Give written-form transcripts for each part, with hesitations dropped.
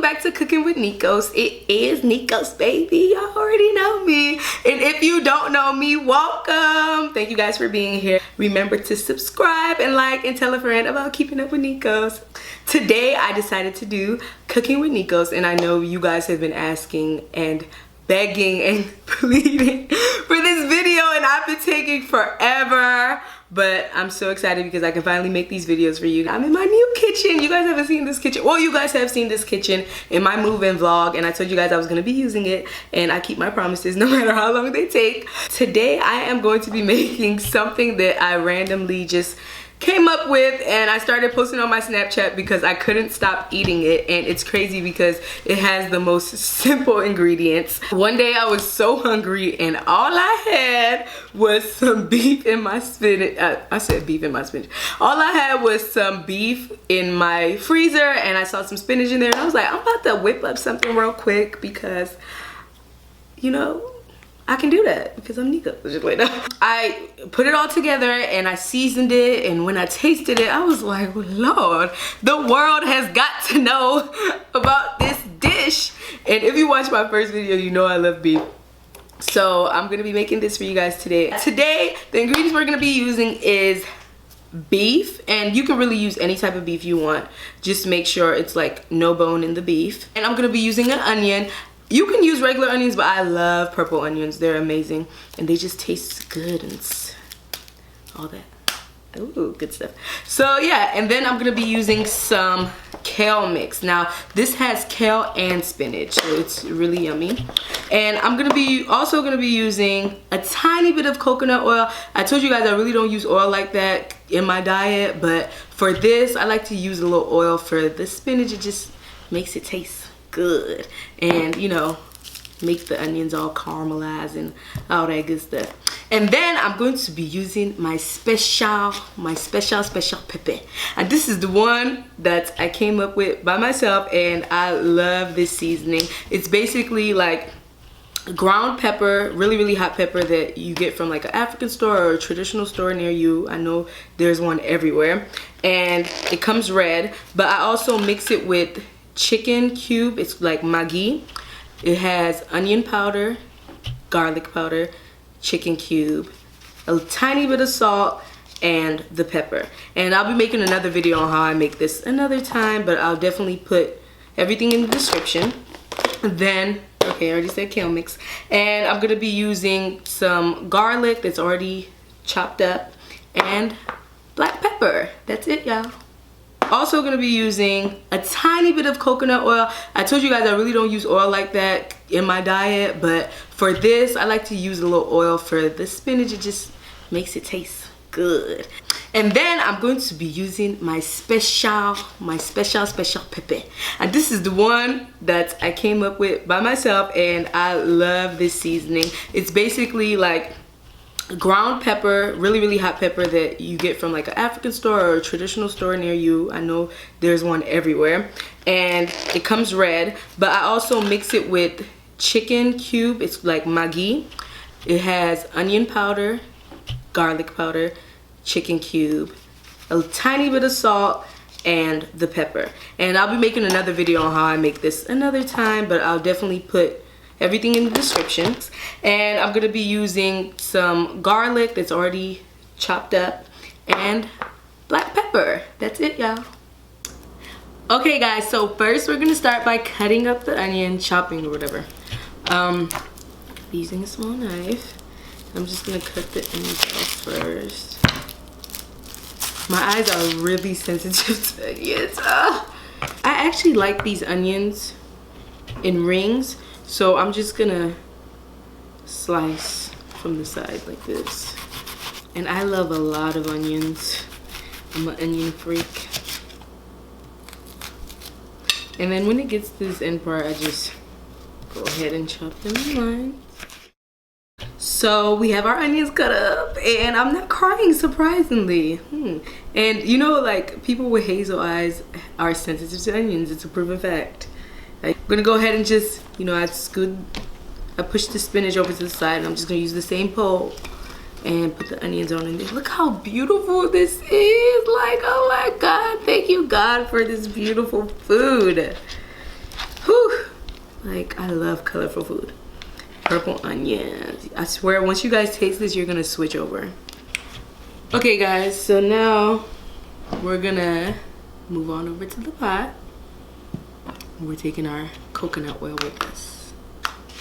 back to Cooking with Nikos. It is Nikos, baby. Y'all already know me. And if you don't know me, welcome. Thank you guys for being here. Remember to subscribe and like and tell a friend about Keeping Up with Nikos. Today I decided to do Cooking with Nikos, and I know you guys have been asking and begging and pleading for this video, and I've been taking forever. But I'm so excited because I can finally make these videos for you. I'm in my new kitchen. You guys haven't seen this kitchen. Well, you guys have seen this kitchen in my move-in vlog, and I told you guys I was gonna be using it, and I keep my promises no matter how long they take. Today I am going to be making something that I randomly just came up with, and I started posting on my Snapchat because I couldn't stop eating it. And it's crazy because it has the most simple ingredients. One day I was so hungry and all I had was some beef in my spinach. I said beef in my spinach. All I had was some beef in my freezer, and I saw some spinach in there, and I was like, I'm about to whip up something real quick because, you know, I can do that because I'm Nikos. Just like that. I put it all together and I seasoned it, and when I tasted it, I was like, Lord, the world has got to know about this dish. And if you watch my first video, you know I love beef. So I'm gonna be making this for you guys today. Today, the ingredients we're gonna be using is beef, and you can really use any type of beef you want. Just make sure it's like no bone in the beef. And I'm gonna be using an onion. You can use regular onions, but I love purple onions. They're amazing, and they just taste good and all that. Ooh, good stuff. So yeah, and then I'm gonna be using some kale mix. Now this has kale and spinach, so it's really yummy. And I'm gonna be also gonna be using a tiny bit of coconut oil. I told you guys I really don't use oil like that in my diet, but for this I like to use a little oil for the spinach. It just makes it taste good, and you know, make the onions all caramelized and all that good stuff. And then I'm going to be using my special pepper, and this is the one that I came up with by myself, and I love this seasoning. It's basically like ground pepper, really hot pepper that you get from like an African store or a traditional store near you. I know there's one everywhere, and it comes red, but I also mix it with chicken cube. It's like Maggi. It has onion powder, garlic powder, chicken cube, a tiny bit of salt, and the pepper. And I'll be making another video on how I make this another time, but I'll definitely put everything in the description. Then, okay, I already said kale mix. And I'm gonna be using some garlic that's already chopped up and black pepper. That's it, y'all. Also gonna be using a tiny bit of coconut oil. I told you guys I really don't use oil like that in my diet, but for this I like to use a little oil for the spinach. It just makes it taste good. And then I'm going to be using my special pepper, and this is the one that I came up with by myself, and I love this seasoning. It's basically like ground pepper, really hot pepper that you get from like an African store or a traditional store near you. I know there's one everywhere, and it comes red, but I also mix it with chicken cube. It's like Maggi. It has onion powder, garlic powder, chicken cube, a tiny bit of salt, and the pepper. And I'll be making another video on how I make this another time, but I'll definitely put everything in the description. And I'm gonna be using some garlic that's already chopped up and black pepper. That's it, y'all. Okay guys, so first we're gonna start by cutting up the onion, chopping or whatever. Using a small knife. I'm just gonna cut the onions off first. My eyes are really sensitive to onions. I actually like these onions in rings, so I'm just gonna slice from the side like this. And I love a lot of onions. I'm an onion freak. And then when it gets to this end part, I just go ahead and chop them in line. So we have our onions cut up, and I'm not crying, surprisingly. And you know, like, people with hazel eyes are sensitive to onions. It's a proven fact. I'm gonna go ahead and just, you know, I push the spinach over to the side, and I'm just gonna use the same pole and put the onions on in there. Look how beautiful this is. Like, oh my God, thank you God for this beautiful food. Like, I love colorful food. Purple onions. I swear, once you guys taste this, you're gonna switch over. Okay guys, so now we're gonna move on over to the pot. We're taking our coconut oil with us.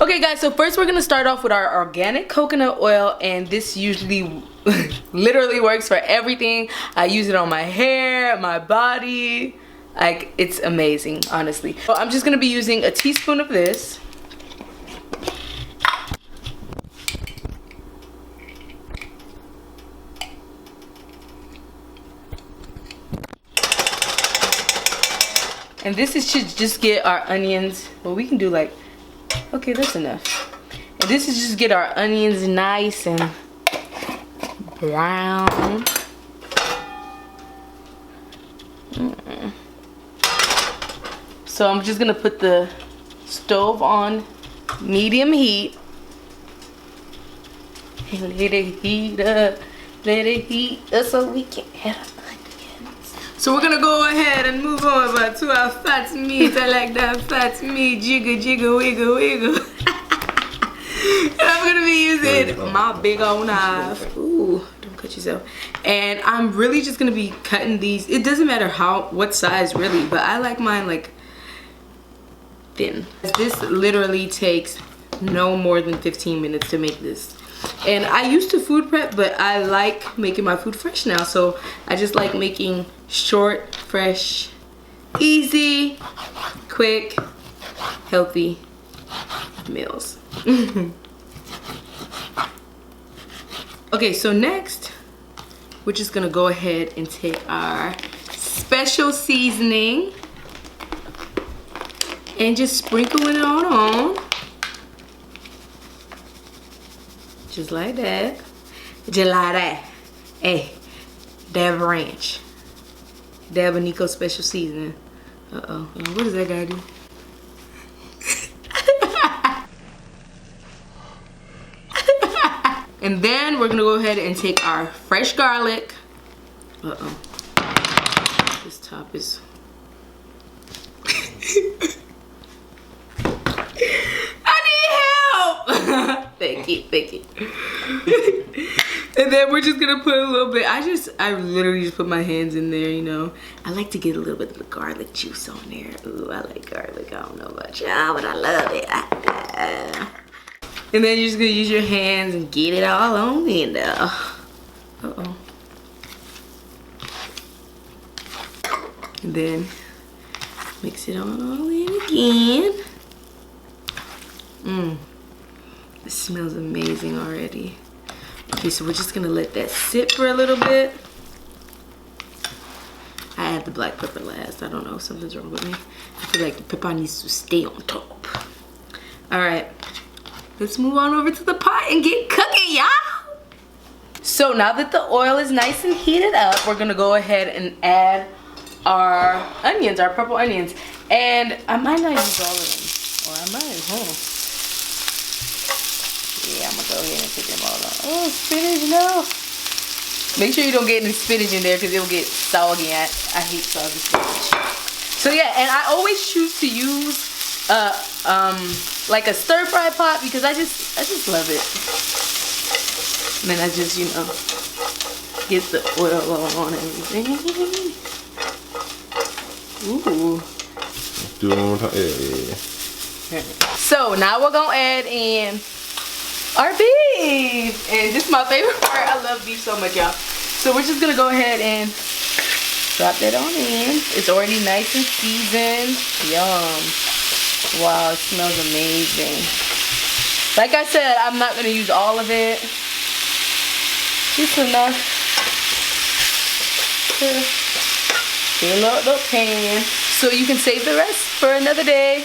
Okay guys, so first we're gonna start off with our organic coconut oil, and this usually literally works for everything. I use it on my hair, my body, like it's amazing, honestly. So I'm just gonna be using a teaspoon of this. And this is to just get our onions, well, we can do like, okay, that's enough. And this is just get our onions nice and brown. So I'm just gonna put the stove on medium heat. And let it heat up, so we can add our onions. So we're gonna go ahead and move over to our fat meat. I like that fat meat, jiggle, jiggle, wiggle, wiggle. And I'm gonna be using my big old knife. Ooh, don't cut yourself. And I'm really just gonna be cutting these. It doesn't matter what size really, but I like mine like thin. This literally takes no more than 15 minutes to make this. And I used to food prep, but I like making my food fresh now. So I just like making short, fresh, easy, quick, healthy meals. Okay, so next, we're just gonna go ahead and take our special seasoning and just sprinkle it on. Just like that. Just like that. Hey, dab ranch. Dab a Nikos special seasoning. Uh-oh. What does that guy do? And then we're gonna go ahead and take our fresh garlic. Uh-oh. This top is... Thank you. And then we're just gonna put a little bit. I literally just put my hands in there, you know. I like to get a little bit of the garlic juice on there. Ooh, I like garlic. I don't know about y'all, but I love it. And then you're just gonna use your hands and get it all on in there. Uh-oh. And then mix it all in again. It smells amazing already. Okay, so we're just gonna let that sit for a little bit. I add the black pepper last. I don't know, something's wrong with me. I feel like the pepper needs to stay on top. All right, let's move on over to the pot and get cooking, y'all. So now that the oil is nice and heated up, we're gonna go ahead and add our onions, our purple onions. And I might not use all of them, or I might, Yeah, I'm gonna go ahead and put them all on. Oh, spinach, no. Make sure you don't get any spinach in there because it will get soggy. I hate soggy spinach. So yeah, and I always choose to use like a stir fry pot because I just love it. And then I just, you know, get the oil on everything. Ooh. Do it one more time. Yeah. So now we're gonna add in our beef, and this is my favorite part. I love beef so much, y'all. So we're just gonna go ahead and drop that on in. It's already nice and seasoned. Yum. Wow, it smells amazing. Like I said, I'm not gonna use all of it. Just enough to fill up the pan, so you can save the rest for another day.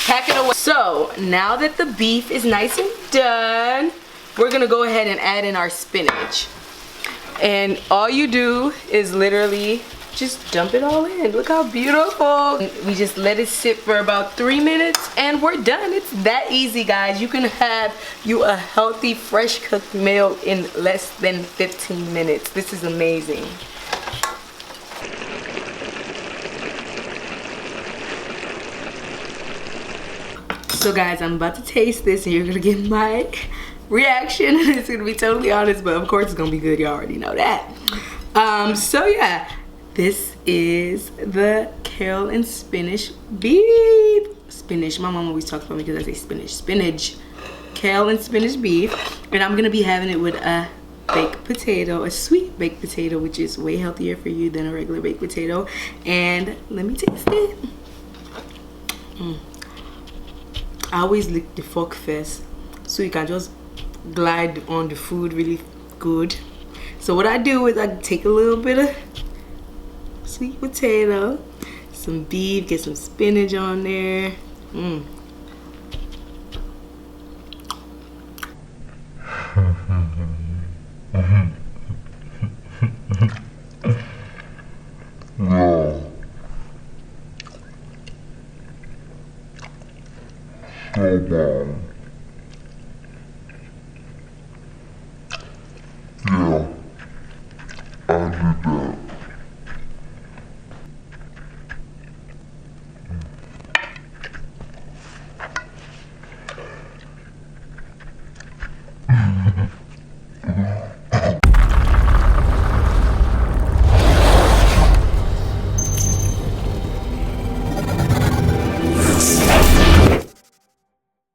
Pack it away. So now that the beef is nice and done, we're gonna go ahead and add in our spinach. And all you do is literally just dump it all in. Look how beautiful. We just let it sit for about 3 minutes and we're done. It's that easy, guys. You can have you a healthy, fresh cooked meal in less than 15 minutes. This is amazing. So guys, I'm about to taste this and you're gonna get my reaction. It's gonna be totally honest, but of course it's gonna be good. You already know that. So yeah, this is the kale and spinach beef. Spinach, my mom always talks about me because I say spinach. Spinach, kale and spinach beef. And I'm gonna be having it with a baked potato, a sweet baked potato, which is way healthier for you than a regular baked potato. And let me taste it. I always lick the fork first so you can just glide on the food really good. So what I do is I take a little bit of sweet potato, some beef, get some spinach on there. So bomb.